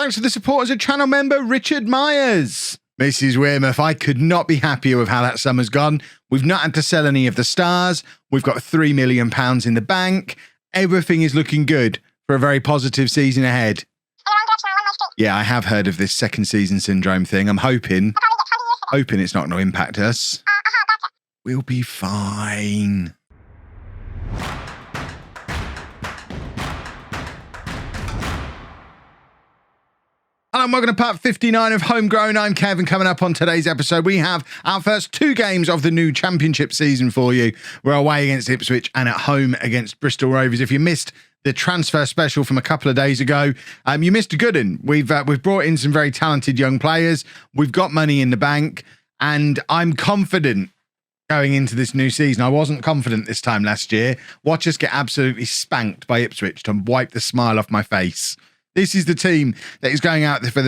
Thanks for the support as a channel member, Richard Myers. Mrs Wearmouth, I could not be happier with how that summer's gone. We've not had to sell any of the stars. We've got £3 million in the bank. Everything is looking good for a very positive season ahead. Yeah, I have heard of this second season syndrome thing. I'm hoping it's not going to impact us. We'll be fine. Hello and welcome to part 59 of Homegrown. I'm Kevin. Coming up on today's episode, we have our first two games of the new championship season for you. We're away against Ipswich and at home against Bristol Rovers. If you missed the transfer special from a couple of days ago, you missed a good one. We've brought in some very talented young players. We've got money in the bank, and I'm confident going into this new season. I wasn't confident this time last year. Watch us get absolutely spanked by Ipswich to wipe the smile off my face. This is the team that is going out there for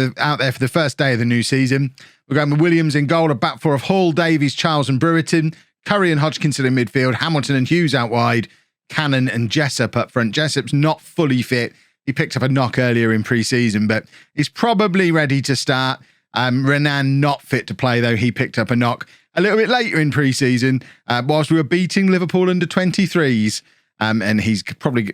the first day of the new season. We're going with Williams in goal, a back four of Hall, Davies, Charles and Brereton, Curry and Hodgkinson in midfield, Hamilton and Hughes out wide, Cannon and Jessup up front. Jessup's not fully fit. He picked up a knock earlier in pre-season, but he's probably ready to start. Renan not fit to play, though. He picked up a knock a little bit later in pre-season whilst we were beating Liverpool under 23s. And he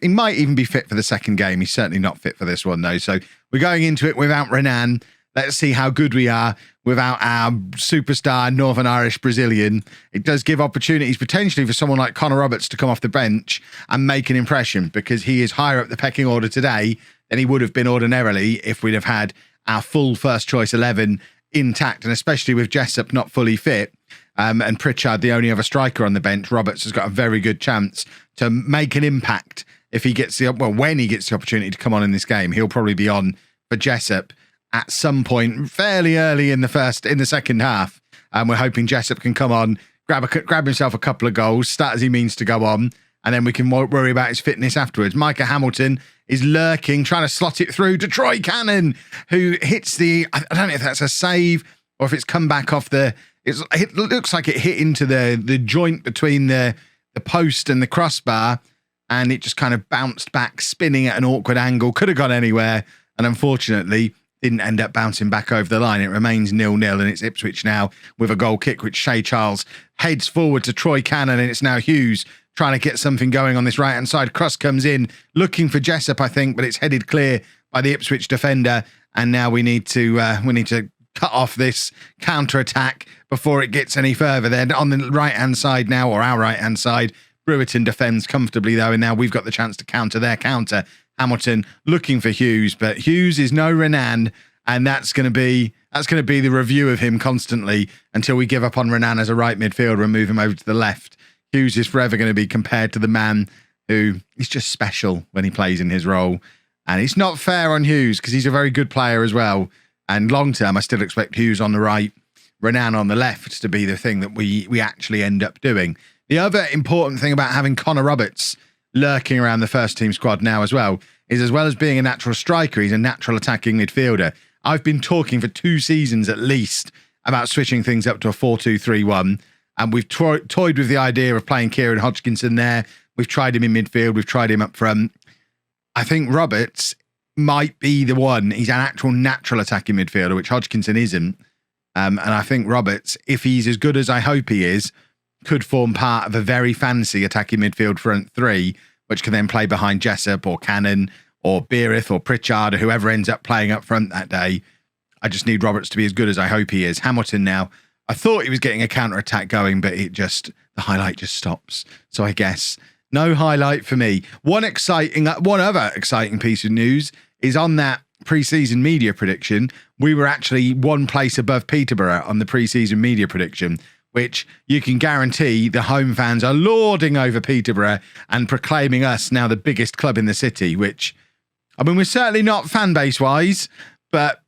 might even be fit for the second game. He's certainly not fit for this one, though. So we're going into it without Renan. Let's see how good we are without our superstar Northern Irish Brazilian. It does give opportunities potentially for someone like Connor Roberts to come off the bench and make an impression, because he is higher up the pecking order today than he would have been ordinarily if we'd have had our full first choice 11 intact, and especially with Jessup not fully fit. And Pritchard, the only other striker on the bench, Roberts has got a very good chance to make an impact if he gets when he gets the opportunity to come on in this game. He'll probably be on for Jessup at some point fairly early in the second half. We're hoping Jessup can come on, grab himself a couple of goals, start as he means to go on, and then we can worry about his fitness afterwards. Micah Hamilton is lurking, trying to slot it through to Troy Cannon, who hits I don't know if that's a save or if it's come back off the... It looks like it hit into the joint between the post and the crossbar, and it just kind of bounced back, spinning at an awkward angle. Could have gone anywhere, and unfortunately didn't end up bouncing back over the line. It remains 0-0, and it's Ipswich now with a goal kick, which Shay Charles heads forward to Troy Cannon, and it's now Hughes trying to get something going on this right-hand side. Cross comes in, looking for Jessup, I think, but it's headed clear by the Ipswich defender, and now we need to cut off this counter-attack before it gets any further. Then on the right-hand side now, or our right-hand side, Brereton defends comfortably, though, and now we've got the chance to counter their counter. Hamilton looking for Hughes, but Hughes is no Renan, and that's going to be the review of him constantly until we give up on Renan as a right midfielder and move him over to the left. Hughes is forever going to be compared to the man who is just special when he plays in his role, and it's not fair on Hughes because he's a very good player as well. And long term, I still expect Hughes on the right, Renan on the left to be the thing that we actually end up doing. The other important thing about having Connor Roberts lurking around the first team squad now as well as being a natural striker, he's a natural attacking midfielder. I've been talking for 2 seasons at least about switching things up to a 4-2-3-1. And we've toyed with the idea of playing Kieran Hodgkinson there. We've tried him in midfield. We've tried him up front. I think Roberts might be the one. He's an actual natural attacking midfielder, which Hodgkinson isn't. And I think Roberts, if he's as good as I hope he is, could form part of a very fancy attacking midfield front three, which can then play behind Jessup or Cannon or Beerith or Pritchard or whoever ends up playing up front that day. I just need Roberts to be as good as I hope he is. Hamilton now, I thought he was getting a counter-attack going, but the highlight just stops. So I guess no highlight for me. One other exciting piece of news is on that pre-season media prediction. We were actually one place above Peterborough on the pre-season media prediction, which you can guarantee the home fans are lording over Peterborough and proclaiming us now the biggest club in the city, which, I mean, we're certainly not fan base-wise, but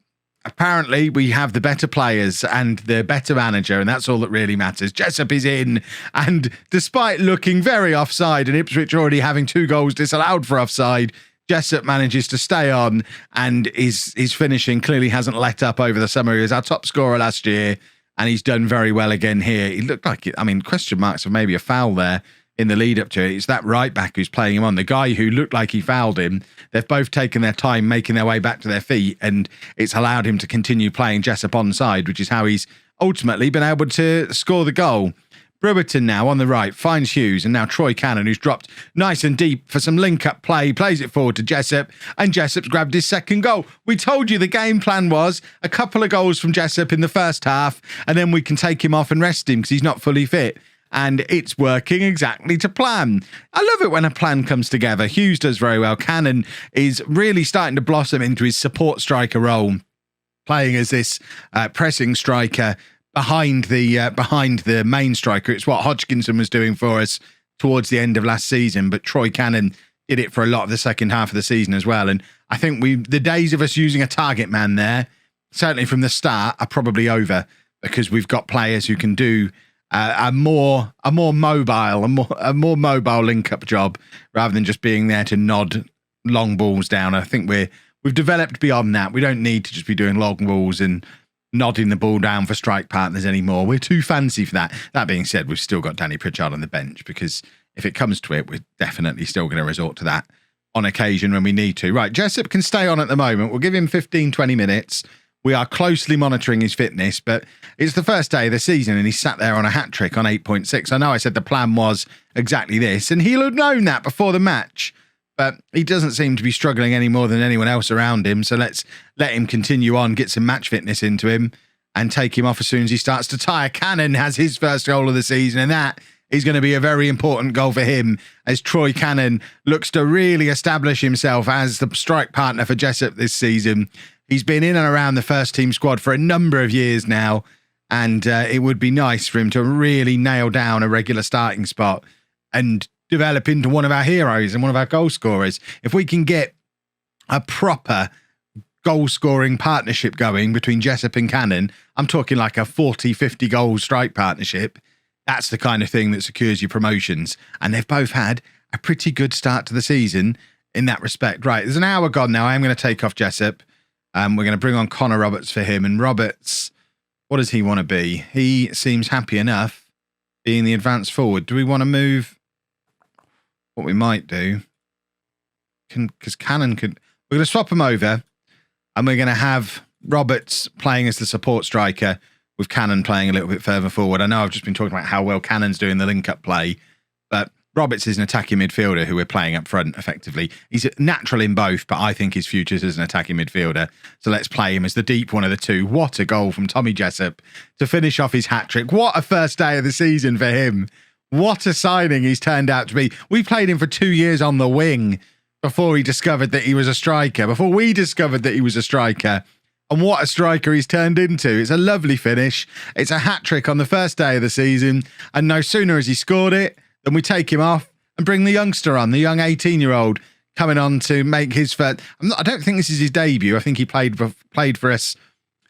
apparently we have the better players and the better manager, and that's all that really matters. Jessup is in, and despite looking very offside and Ipswich already having 2 goals disallowed for offside, Jessup manages to stay on, and his finishing clearly hasn't let up over the summer. He was our top scorer last year, and he's done very well again here. He looked like, question marks of maybe a foul there, in the lead up to it. It's that right back who's playing him on. The guy who looked like he fouled him, they've both taken their time making their way back to their feet, and it's allowed him to continue playing Jessup onside, which is how he's ultimately been able to score the goal. Brewerton now on the right finds Hughes, and now Troy Cannon, who's dropped nice and deep for some link-up play, plays it forward to Jessup, and Jessup's grabbed his second goal. We told you the game plan was a couple of goals from Jessup in the first half, and then we can take him off and rest him because he's not fully fit. And it's working exactly to plan. I love it when a plan comes together. Hughes does very well. Cannon is really starting to blossom into his support striker role, playing as this pressing striker behind the main striker. It's what Hodgkinson was doing for us towards the end of last season, but Troy Cannon did it for a lot of the second half of the season as well. And I think the days of us using a target man there, certainly from the start, are probably over, because we've got players who can do a more mobile link-up job rather than just being there to nod long balls down. I think we've developed beyond that. We don't need to just be doing long balls and nodding the ball down for strike partners anymore. We're too fancy for that. That being said, we've still got Danny Pritchard on the bench, because if it comes to it, we're definitely still going to resort to that on occasion when we need to. Right, Jessup can stay on at the moment. We'll give him 15, 20 minutes. We are closely monitoring his fitness, but it's the first day of the season and he's sat there on a hat-trick on 8.6. I know I said the plan was exactly this, and he'll have known that before the match, but he doesn't seem to be struggling any more than anyone else around him. So let's let him continue on, get some match fitness into him, and take him off as soon as he starts to tire. Cannon has his first goal of the season, and that is going to be a very important goal for him as Troy Cannon looks to really establish himself as the strike partner for Jessup this season. He's been in and around the first team squad for a number of years now, and it would be nice for him to really nail down a regular starting spot and develop into one of our heroes and one of our goal scorers. If we can get a proper goal-scoring partnership going between Jessup and Cannon, I'm talking like a 40, 50 goal strike partnership, that's the kind of thing that secures your promotions. And they've both had a pretty good start to the season in that respect. Right, there's an hour gone now. I'm going to take off Jessup. We're going to bring on Connor Roberts for him. And Roberts, what does he want to be? He seems happy enough being the advanced forward. Do we want to move? What we might do, because Cannon could... We're going to swap him over, and we're going to have Roberts playing as the support striker with Cannon playing a little bit further forward. I know I've just been talking about how well Cannon's doing the link-up play, but Roberts is an attacking midfielder who we're playing up front effectively. He's natural in both, but I think his future's as an attacking midfielder. So let's play him as the deep one of the two. What a goal from Tommy Jessup to finish off his hat-trick. What a first day of the season for him. What a signing he's turned out to be. We played him for 2 years on the wing before he discovered that he was a striker, before we discovered that he was a striker. And what a striker he's turned into. It's a lovely finish. It's a hat-trick on the first day of the season. And no sooner has he scored it than we take him off and bring the youngster on, the young 18-year-old coming on to make his first... I don't think this is his debut. I think he played for us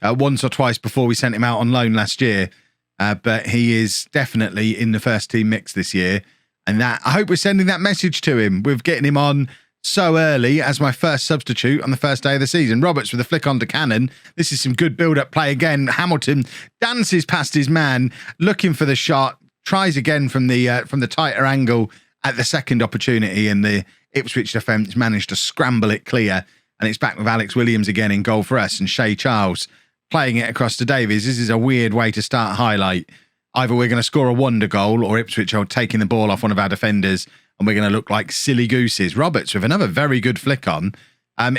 once or twice before we sent him out on loan last year. But he is definitely in the first team mix this year. And that I hope we're sending that message to him with getting him on so early as my first substitute on the first day of the season. Roberts with a flick on to Cannon. This is some good build-up play again. Hamilton dances past his man, looking for the shot, tries again from the tighter angle at the second opportunity, and the Ipswich defence managed to scramble it clear. And it's back with Alex Williams again in goal for us, and Shay Charles playing it across to Davies. This is a weird way to start a highlight. Either we're going to score a wonder goal, or Ipswich are taking the ball off one of our defenders, and we're going to look like silly gooses. Roberts with another very good flick on.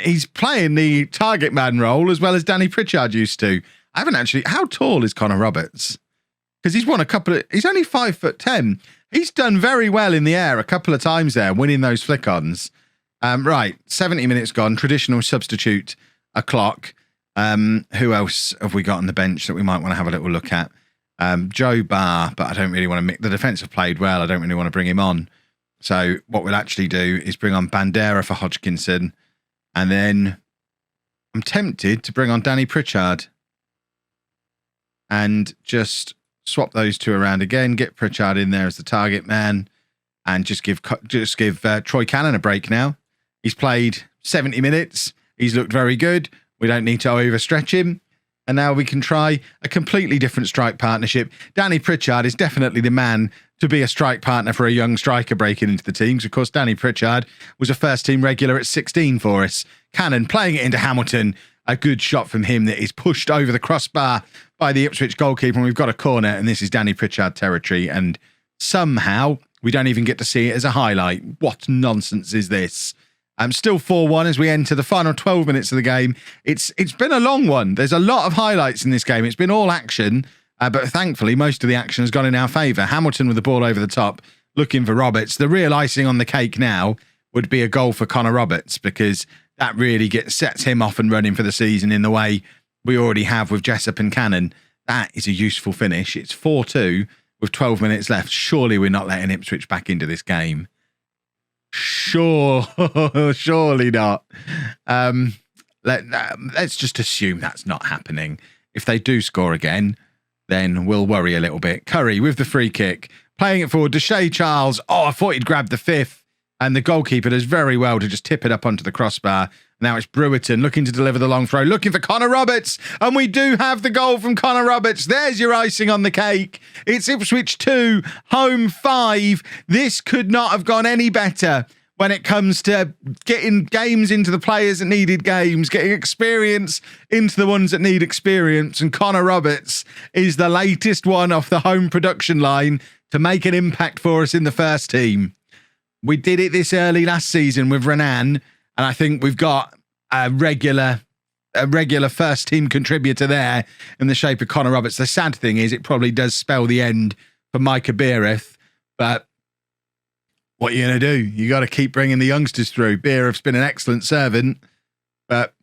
He's playing the target man role as well as Danny Pritchard used to. I haven't actually... How tall is Connor Roberts? Because he's won a couple of... He's only 5'10". He's done very well in the air a couple of times there, winning those flick-ons. Right, 70 minutes gone. Traditional substitute o'clock. Who else have we got on the bench that we might want to have a little look at? Joe Barr, but I don't really want to... The defence have played well. I don't really want to bring him on. So what we'll actually do is bring on Bandera for Hodgkinson. And then I'm tempted to bring on Danny Pritchard. And just swap those two around again. Get Pritchard in there as the target man. And just give Troy Cannon a break now. He's played 70 minutes. He's looked very good. We don't need to overstretch him. And now we can try a completely different strike partnership. Danny Pritchard is definitely the man to be a strike partner for a young striker breaking into the team. Of course, Danny Pritchard was a first-team regular at 16 for us. Cannon playing it into Hamilton. A good shot from him that is pushed over the crossbar by the Ipswich goalkeeper, and we've got a corner, and this is Danny Pritchard territory, and somehow we don't even get to see it as a highlight. What nonsense is this? Still 4-1 as we enter the final 12 minutes of the game. It's been a long one. There's a lot of highlights in this game. It's been all action, but thankfully most of the action has gone in our favour. Hamilton with the ball over the top, looking for Roberts. The real icing on the cake now would be a goal for Connor Roberts, because that really sets him off and running for the season in the way we already have with Jessup and Cannon. That is a useful finish. It's 4-2 with 12 minutes left. Surely we're not letting Ipswich back into this game. Surely not. Let's just assume that's not happening. If they do score again, then we'll worry a little bit. Curry with the free kick, playing it forward to Shea Charles. Oh, I thought he'd grabbed the fifth. And the goalkeeper does very well to just tip it up onto the crossbar. Now it's Brewerton looking to deliver the long throw, looking for Connor Roberts. And we do have the goal from Connor Roberts. There's your icing on the cake. It's Ipswich 2, Holme 5. This could not have gone any better when it comes to getting games into the players that needed games, getting experience into the ones that need experience. And Connor Roberts is the latest one off the Holme production line to make an impact for us in the first team. We did it this early last season with Renan, and I think we've got a regular first team contributor there in the shape of Connor Roberts. The sad thing is it probably does spell the end for Micah Beereth, but what are you going to do? You got to keep bringing the youngsters through. Beereth's been an excellent servant, but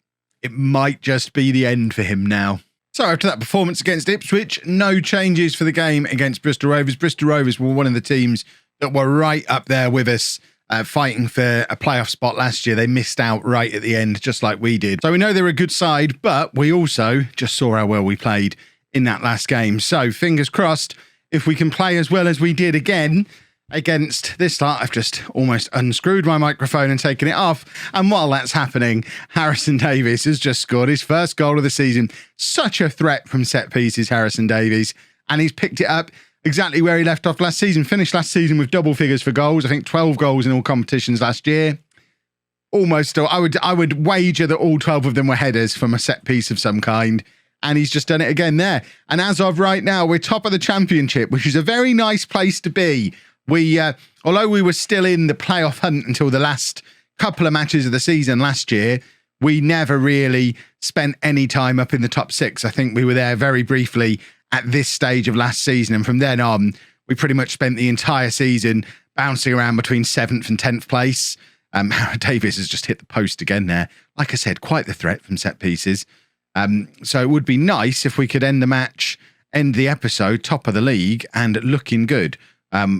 it might just be the end for him now. So after that performance against Ipswich, no changes for the game against Bristol Rovers. Bristol Rovers were one of the teams that were right up there with us, fighting for a playoff spot last year. They missed out right at the end, just like we did. So we know they're a good side, but we also just saw how well we played in that last game. So fingers crossed, if we can play as well as we did again against this start. I've just almost unscrewed my microphone and taken it off. And while that's happening, Harrison Davies has just scored his first goal of the season. Such a threat from set pieces, Harrison Davies. And he's picked it up exactly where he left off last season. Finished last season with double figures for goals. I think 12 goals in all competitions last year. Almost, I would wager that all 12 of them were headers from a set piece of some kind. And he's just done it again there. And as of right now, we're top of the championship, which is a very nice place to be. Although we were still in the playoff hunt until the last couple of matches of the season last year, we never really spent any time up in the top six. I think we were there very briefly at this stage of last season. And from then on, we pretty much spent the entire season bouncing around between 7th and 10th place. Davies has just hit the post again there. Like I said, quite the threat from set pieces. So it would be nice if we could end the episode top of the league and looking good.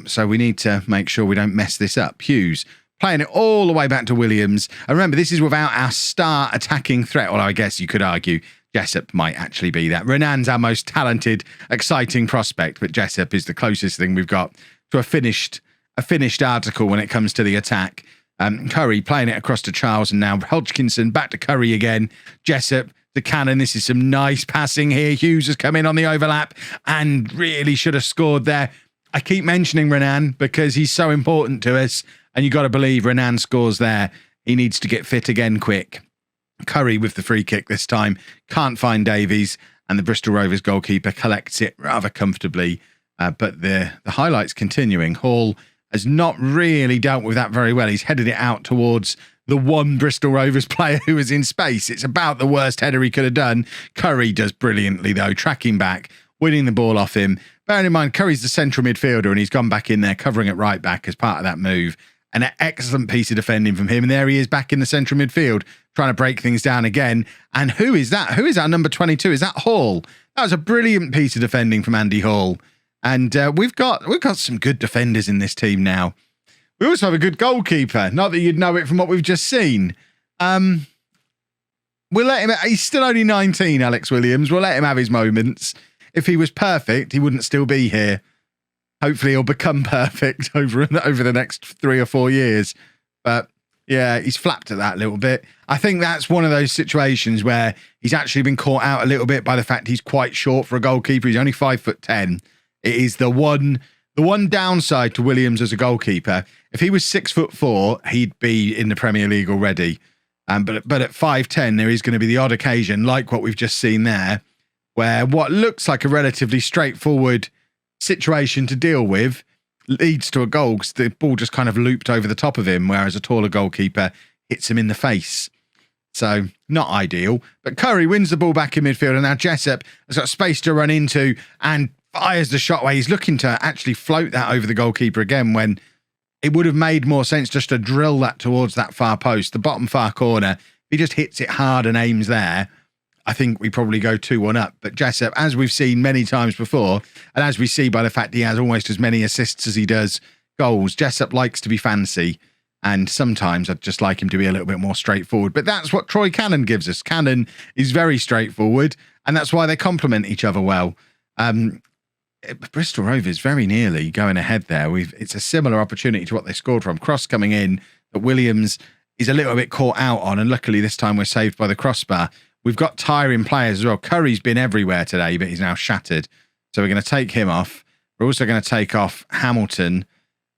So we need to make sure we don't mess this up. Hughes playing it all the way back to Williams. And remember, this is without our star attacking threat. Although I guess you could argue Jessup might actually be that. Renan's our most talented, exciting prospect, but Jessup is the closest thing we've got to a finished article when it comes to the attack. Curry playing it across to Charles, and now Hodgkinson back to Curry again. Jessup to Cannon. This is some nice passing here. Hughes has come in on the overlap and really should have scored there. I keep mentioning Renan because he's so important to us, and you got to believe Renan scores there. He needs to get fit again quick. Curry with the free kick this time. Can't find Davies, and the Bristol Rovers goalkeeper collects it rather comfortably. But the highlights continuing. Hall has not really dealt with that very well. He's headed it out towards the one Bristol Rovers player who was in space. It's about the worst header he could have done. Curry does brilliantly, though, tracking back, winning the ball off him. Bearing in mind, Curry's the central midfielder, and he's gone back in there, covering it right back as part of that move. And an excellent piece of defending from him. And there he is back in the central midfield, trying to break things down again. And who is that? Who is our number 22? Is that Hall? That was a brilliant piece of defending from Andy Hall. And we've got some good defenders in this team now. We also have a good goalkeeper. Not that you'd know it from what we've just seen. We'll let him. He's still only 19, Alex Williams. We'll let him have his moments. If he was perfect, he wouldn't still be here. Hopefully he'll become perfect over the next 3 or 4 years. But yeah, he's flapped at that a little bit. I think that's one of those situations where he's actually been caught out a little bit by the fact he's quite short for a goalkeeper. He's only 5'10". It is the one The one downside to Williams as a goalkeeper, if he was 6'4", he'd be in the Premier League already. But at 5'10", there is going to be the odd occasion, like what we've just seen there, where what looks like a relatively straightforward situation to deal with leads to a goal because the ball just kind of looped over the top of him, whereas a taller goalkeeper hits him in the face. So not ideal. But Curry wins the ball back in midfield, and now Jessup has got space to run into and fires the shot where he's looking to actually float that over the goalkeeper again, when it would have made more sense just to drill that towards that far post, the bottom far corner. If he just hits it hard and aims there, I think we probably go 2-1 up. But Jessup, as we've seen many times before, and as we see by the fact he has almost as many assists as he does goals, Jessup likes to be fancy. And sometimes I'd just like him to be a little bit more straightforward. But that's what Troy Cannon gives us. Cannon is very straightforward, and that's why they complement each other well. Bristol Rovers very nearly going ahead there. It's a similar opportunity to what they scored from. Cross coming in that Williams is a little bit caught out on, and luckily this time we're saved by the crossbar. We've got tiring players as well. Curry's been everywhere today, but he's now shattered. So we're going to take him off. We're also going to take off Hamilton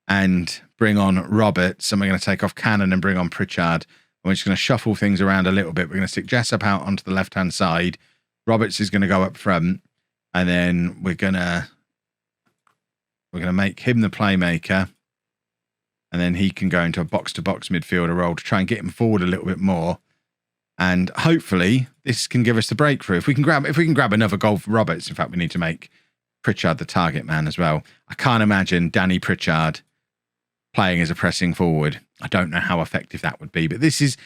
and bring on Roberts, and we're going to take off Cannon and bring on Pritchard. And we're just going to shuffle things around a little bit. We're going to stick Jessup out onto the left-hand side. Roberts is going to go up front. And then we're gonna make him the playmaker, and then he can go into a box-to-box midfielder role to try and get him forward a little bit more. And hopefully this can give us the breakthrough. If we can grab another goal for Roberts, in fact, we need to make Pritchard the target man as well. I can't imagine Danny Pritchard playing as a pressing forward. I don't know how effective that would be, but this is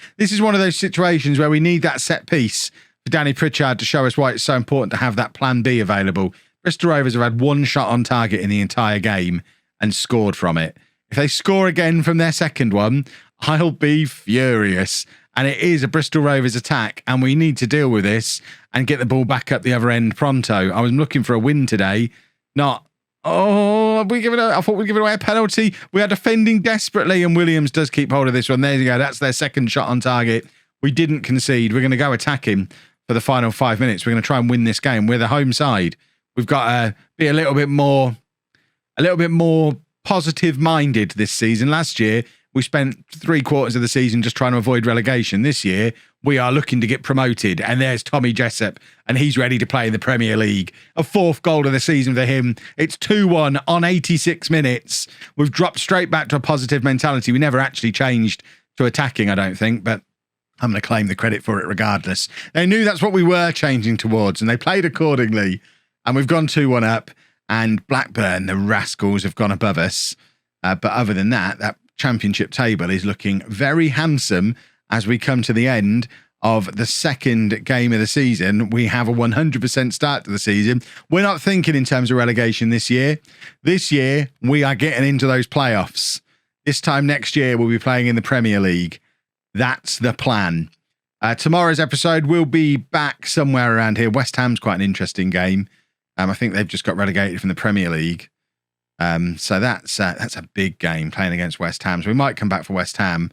one of those situations where we need that set piece for Danny Pritchard to show us why it's so important to have that plan B available. Bristol Rovers have had one shot on target in the entire game and scored from it. If they score again from their second one, I'll be furious. And it is a Bristol Rovers attack, and we need to deal with this and get the ball back up the other end pronto. I was looking for a win today, not, I thought we'd give it away a penalty. We are defending desperately, and Williams does keep hold of this one. There you go. That's their second shot on target. We didn't concede. We're going to go attack him for the final 5 minutes. We're going to try and win this game. We're the home side. We've got to be a little bit more positive-minded this season. Last year, we spent 3/4 of the season just trying to avoid relegation. This year, we are looking to get promoted. And there's Tommy Jessup, and he's ready to play in the Premier League. A 4th goal of the season for him. It's 2-1 on 86 minutes. We've dropped straight back to a positive mentality. We never actually changed to attacking, I don't think, but I'm going to claim the credit for it regardless. They knew that's what we were changing towards, and they played accordingly. And we've gone 2-1 up, and Blackburn, the rascals, have gone above us. But other than that, that championship table is looking very handsome as we come to the end of the second game of the season. We have a 100% start to the season. We're not thinking in terms of relegation this year. This year, we are getting into those playoffs. This time next year, we'll be playing in the Premier League. That's the plan. Tomorrow's episode will be back somewhere around here. West Ham's quite an interesting game. I think they've just got relegated from the Premier League. So that's a big game playing against West Ham. So we might come back for West Ham,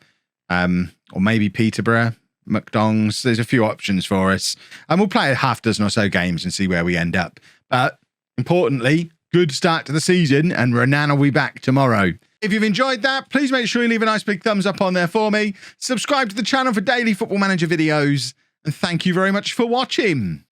or maybe Peterborough, McDonald's. There's a few options for us. And we'll play a half dozen or so games and see where we end up. But importantly, good start to the season, and Renan will be back tomorrow. If you've enjoyed that, please make sure you leave a nice big thumbs up on there for me. Subscribe to the channel for daily Football Manager videos. And thank you very much for watching.